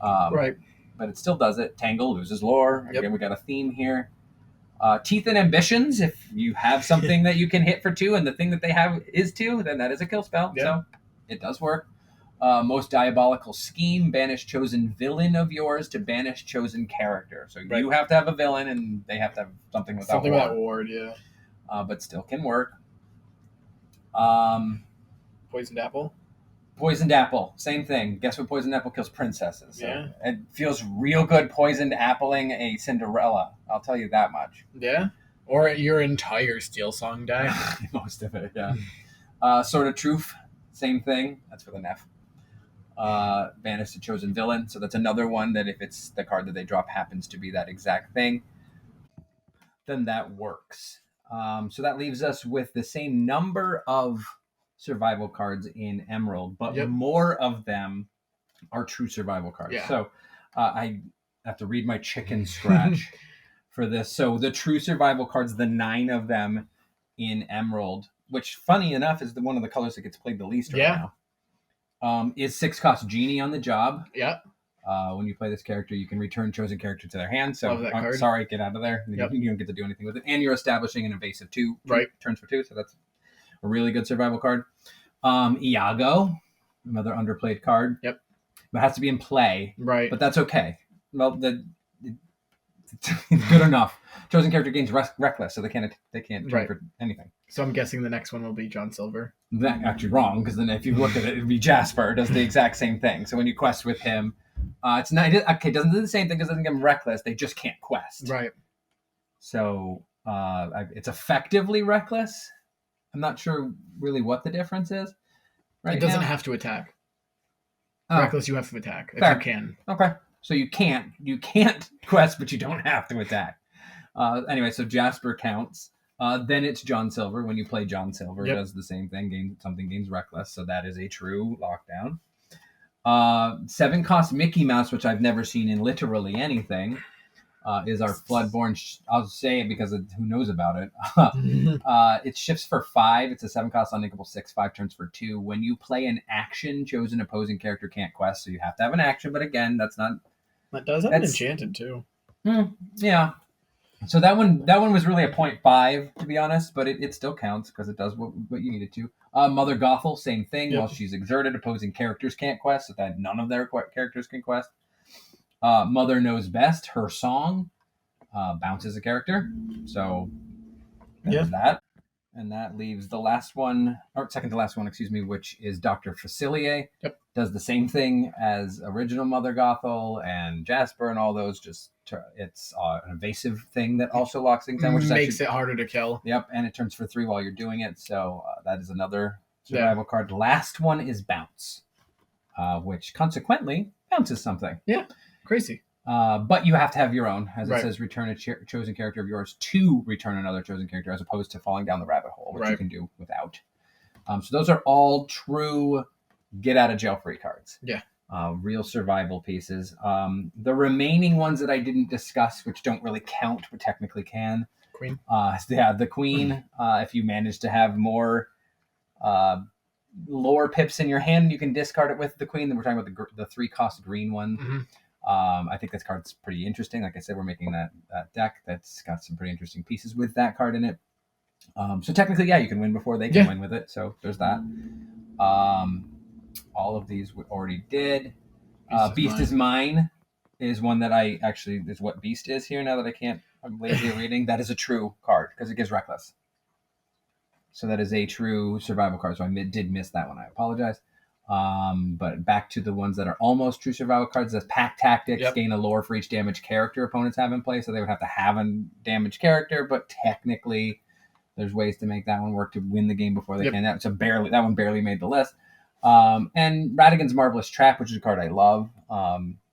Right. But it still does it. Tangle loses lore. Again, we got a theme here. Teeth and Ambitions, if you have something that you can hit for 2 and the thing that they have is 2, then that is a kill spell. Yeah. So it does work. Most Diabolical Scheme, banish chosen villain of yours to banish chosen character. So you have to have a villain and they have to have something without ward, yeah. But still can work. Poisoned Apple, same thing. Guess what Poisoned Apple kills? Princesses. So yeah. It feels real good poisoned appling a Cinderella. I'll tell you that much. Yeah. Or your entire Steel Song deck. Most of it, yeah. Sword of Truth, same thing. That's for the Neff. Banish the chosen villain. So that's another one that if it's the card that they drop happens to be that exact thing, then that works. So that leaves us with the same number of survival cards in Emerald, but more of them are true survival cards. Yeah. So I have to read my chicken scratch for this. So the true survival cards, the 9 of them in Emerald, which funny enough is one of the colors that gets played the least right now, is 6 cost Genie on the Job. Yeah. When you play this character, you can return chosen character to their hand. So sorry, get out of there. Yep. You don't get to do anything with it. And you're establishing an invasive 2 turns for 2. So that's a really good survival card. Iago, another underplayed card. Yep. It has to be in play. Right. But that's okay. Well, it's good enough. Chosen character gains reckless, so they can't turn for anything. So I'm guessing the next one will be John Silver. That's actually wrong, because then if you look at it, it'd be Jasper. Does the exact same thing. So when you quest with him, it's not okay. Doesn't do the same thing because it doesn't give them reckless. They just can't quest. Right. So it's effectively reckless. I'm not sure really what the difference is. It doesn't have to attack. Reckless, you have to attack if you can. Okay. So you can't quest, but you don't have to attack. Anyway, so Jasper counts. Then it's John Silver. When you play John Silver, it does the same thing. Gains Reckless, so that is a true lockdown. 7 cost Mickey Mouse, which I've never seen in literally anything, is our Floodborn. I'll say it because who knows about it. It shifts for 5. It's a 7 cost uninkable 6, 5 turns for 2. When you play an action, chosen opposing character can't quest, so you have to have an action. But again, that's not. That does have an enchanted too. Yeah. So that one was really a 0.5 to be honest, but it still counts because it does what you need it to. Mother Gothel, same thing. While she's exerted, opposing characters can't quest, so that none of their characters can quest. Mother Knows Best, her song bounces a character, so there's that. And that leaves the last one, or second to last one, excuse me, which is Dr. Facilier. Does the same thing as original Mother Gothel and Jasper and all those. Just it's an evasive thing that also locks things down, which makes it harder to kill. Yep, and it turns for 3 while you're doing it. So that is another survival card. The last one is Bounce, which consequently bounces something. Yeah, crazy. But you have to have your own, as it says, return a chosen character of yours to return another chosen character, as opposed to falling down the rabbit hole, which you can do without. So those are all true get-out-of-jail-free cards. Yeah. Real survival pieces. The remaining ones that I didn't discuss, which don't really count, but technically can. Queen. The Queen. If you manage to have more lore pips in your hand, you can discard it with the Queen. Then we're talking about the 3-cost green one. Mm-hmm. I think this card's pretty interesting. Like I said, we're making that deck that's got some pretty interesting pieces with that card in it. So technically, you can win before they can win with it. So there's that. All of these we already did. Beast is Mine is one that I actually is what Beast is here. Now that I'm lazy at reading. That is a true card because it gives Reckless. So that is a true survival card. So I did miss that one. I apologize. But back to the ones that are almost true survival cards. That's Pack Tactics. Gain a lore for each damaged character opponents have in play. So they would have to have a damaged character, but technically there's ways to make that one work to win the game before they can. That one barely made the list. And Radigan's Marvelous Trap, which is a card I love.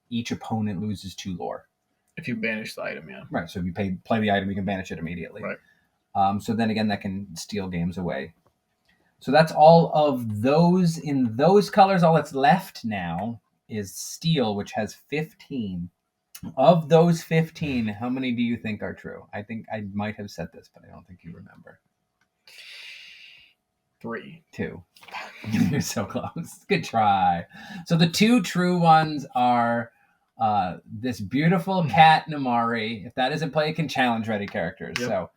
Each opponent loses 2 lore. If you banish the item, Right. So if you play the item, you can banish it immediately. Right. So then again, that can steal games away. So that's all of those in those colors. All that's left now is Steel, which has 15. Of those 15, how many do you think are true? I think I might have said this, but I don't think you remember. 3. 2. You're so close. Good try. So the 2 true ones are this beautiful cat Namari. If that is in play, it can challenge ready characters. So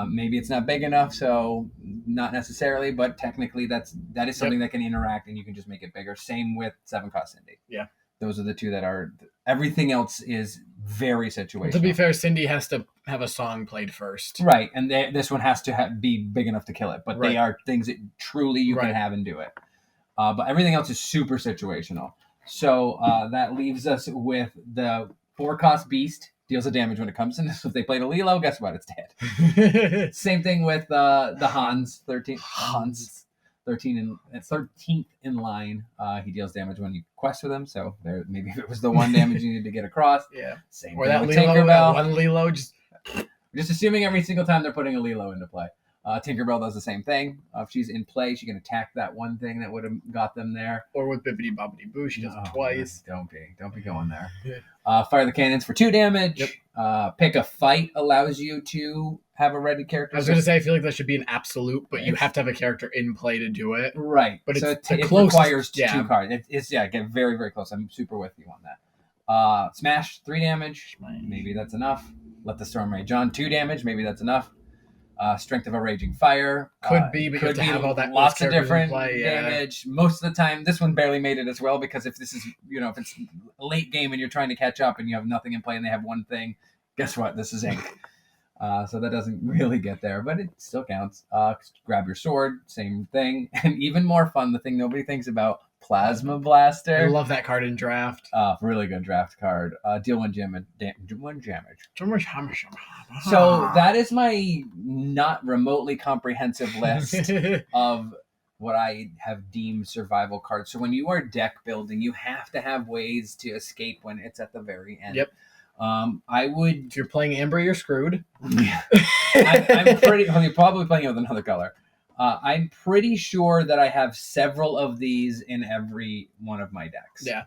maybe it's not big enough, so not necessarily, but technically that is something that can interact and you can just make it bigger. Same with 7-cost Cindy. Yeah. Those are the 2 that are. Everything else is very situational. To be fair, Cindy has to have a song played first. Right, and this one has to be big enough to kill it, but they are things that truly you can have and do it. But everything else is super situational. So that leaves us with the 4-cost Beast. Deals a damage when it comes in. So if they played a Lilo, guess what? It's dead. Same thing with the Hans. 13th in line. He deals damage when you quest with him. So there, maybe if it was the one damage you needed to get across. Same or thing that with Lilo, Tinkerbell. that one Lilo. Just assuming every single time they're putting a Lilo into play. Tinkerbell does the same thing. If she's in play, she can attack that one thing that would have got them there. Or with Bibbidi Bobbidi Boo, she does it twice. Don't be going there. Fire the cannons for 2 damage. Pick a fight allows you to have a ready character. I was going to say, I feel like that should be an absolute, but you have to have a character in play to do it. Right. But so it requires 2 cards. It's get very, very close. I'm super with you on that. Smash, 3 damage. Maybe that's enough. Let the Storm Rage on, 2 damage. Maybe that's enough. Strength of a Raging Fire. Could be, but you have to have all that. Lots of different damage. Most of the time, this one barely made it as well because if this is, if it's a late game and you're trying to catch up and you have nothing in play and they have one thing, guess what? This is ink. So that doesn't really get there, but it still counts. Grab your sword, same thing. And even more fun, the thing nobody thinks about, Plasma Blaster. I love that card in draft. Really good draft card. Deal 1 damage. So that is my not remotely comprehensive list of what I have deemed survival cards. So when you are deck building, you have to have ways to escape when it's at the very end. Yep. I would. If you're playing Amber, you're screwed. I'm pretty. Well, you're probably playing it with another color. I'm pretty sure that I have several of these in every one of my decks. Yeah.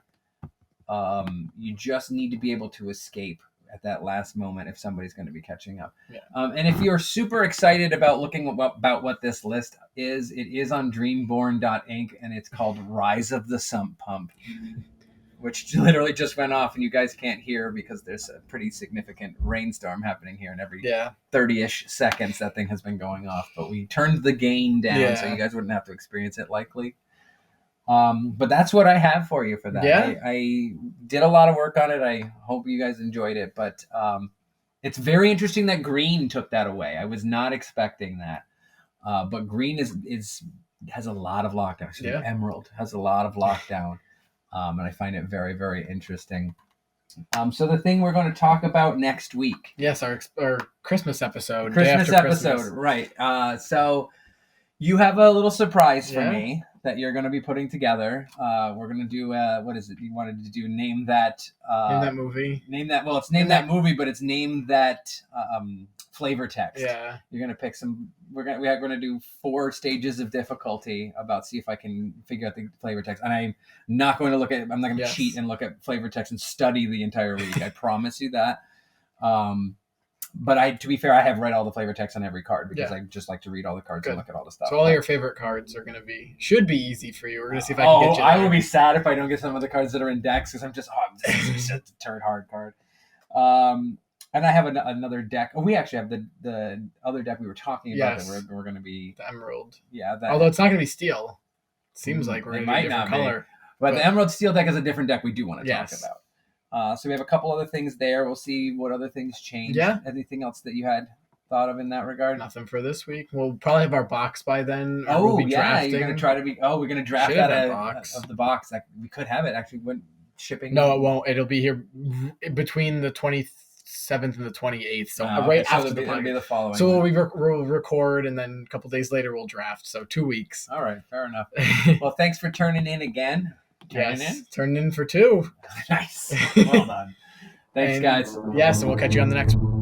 You just need to be able to escape at that last moment if somebody's going to be catching up. Yeah. And if you're super excited about looking about what this list is, it is on Dreamborn.inc, and it's called Rise of the Sump Pump, which literally just went off, and you guys can't hear because there's a pretty significant rainstorm happening here, and every 30-ish seconds that thing has been going off. But we turned the gain down so you guys wouldn't have to experience it likely. But that's what I have for you for that. Yeah. I did a lot of work on it. I hope you guys enjoyed it. But it's very interesting that green took that away. I was not expecting that. But green has a lot of lockdown. Emerald has a lot of lockdown. And I find it very, very interesting. So the thing we're going to talk about next week. Yes, our Christmas episode. Christmas episode, right. So you have a little surprise for me that you're going to be putting together. We're going to do, what is it? You wanted to do Name That movie. It's Name That Movie, but it's Name That flavor text. Yeah. You're going to pick some, we're going to do 4 stages of difficulty see if I can figure out the flavor text. And I'm not going to cheat and look at flavor text and study the entire week. I promise you that. But to be fair, I have read all the flavor text on every card because I just like to read all the cards and look at all the stuff. So all your favorite cards are should be easy for you. We're going to see if I can get you there. I will be sad if I don't get some of the cards that are in decks because I'm just a turd hard card. And I have another deck. Oh, we actually have the other deck we were talking about that we're going to be... The Emerald. Yeah. Although it's not going to be steel. It seems like we're going to be a different color. But the Emerald Steel deck is a different deck we do want to talk about. So we have a couple other things there. We'll see what other things change. Yeah. Anything else that you had thought of in that regard? Nothing for this week. We'll probably have our box by then. We'll be drafting. You're going to try to be... Oh, we're going to draft that of the box. We could have it actually when shipping. No, it won't. It'll be here between the 27th and the 28th. So after the following. So we'll record, and then a couple days later we'll draft. So 2 weeks. All right. Fair enough. Well, thanks for turning in again. Turning in for 2. Nice. Well done. Thanks, guys. Yes, and we'll catch you on the next one.